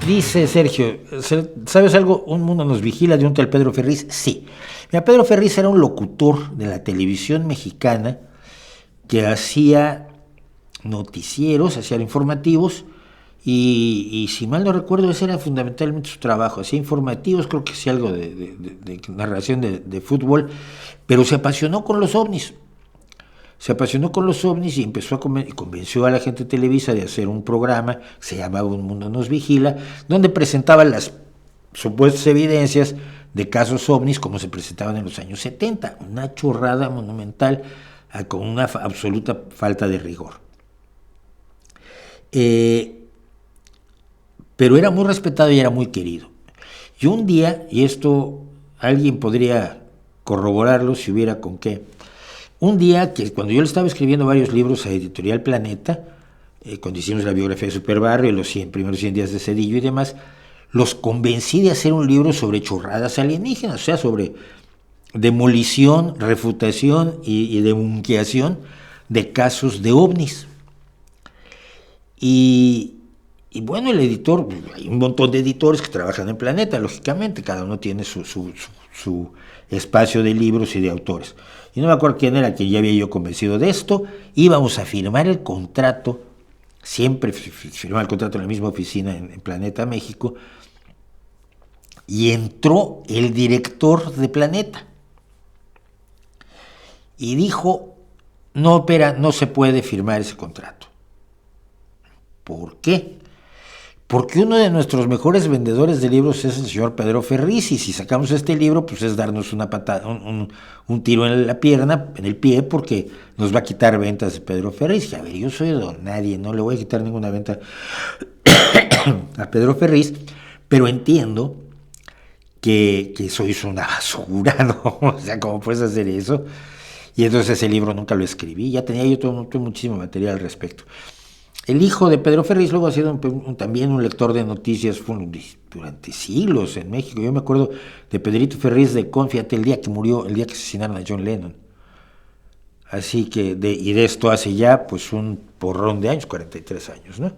Dice Sergio, ¿sabes algo? Un mundo nos vigila de un tal Pedro Ferriz. Sí. Mira, Pedro Ferriz era un locutor de la televisión mexicana que hacía noticieros, hacía informativos, y si mal no recuerdo, ese era fundamentalmente su trabajo. Hacía informativos, creo que hacía algo de narración de fútbol, pero se apasionó con los ovnis. Se apasionó con los ovnis y empezó a convenció a la gente de Televisa de hacer un programa que se llamaba Un Mundo Nos Vigila, donde presentaba las supuestas evidencias de casos ovnis como se presentaban en los años 70. Una chorrada monumental con una absoluta falta de rigor. Pero era muy respetado y era muy querido. Y un día, y esto alguien podría corroborarlo si hubiera con qué, un día, que cuando yo le estaba escribiendo varios libros a Editorial Planeta, cuando hicimos la biografía de Superbarrio, los primeros 100 días de Cedillo y demás, los convencí de hacer un libro sobre chorradas alienígenas, o sea, sobre demolición, refutación y debunqueación de casos de ovnis. Y bueno, el editor, hay un montón de editores que trabajan en Planeta, lógicamente, cada uno tiene su espacio de libros y de autores. Y no me acuerdo quién era, que ya había yo convencido de esto. Íbamos a firmar el contrato, siempre firmaba el contrato en la misma oficina en Planeta México, y entró el director de Planeta y dijo, no, opera, no se puede firmar ese contrato. ¿Por qué? Porque uno de nuestros mejores vendedores de libros es el señor Pedro Ferriz, y si sacamos este libro, pues es darnos una patada, un tiro en la pierna, en el pie, porque nos va a quitar ventas de Pedro Ferriz. Y a ver, yo soy don nadie, no le voy a quitar ninguna venta a Pedro Ferriz, pero entiendo que sois una basura, ¿no? O sea, ¿cómo puedes hacer eso? Y entonces ese libro nunca lo escribí, ya tenía yo todo muchísimo material al respecto. El hijo de Pedro Ferriz luego ha sido también un lector de noticias durante siglos en México. Yo me acuerdo de Pedrito Ferriz de Con, fíjate, el día que asesinaron a John Lennon. Así que, y de esto hace ya pues un porrón de años, 43 años, ¿no?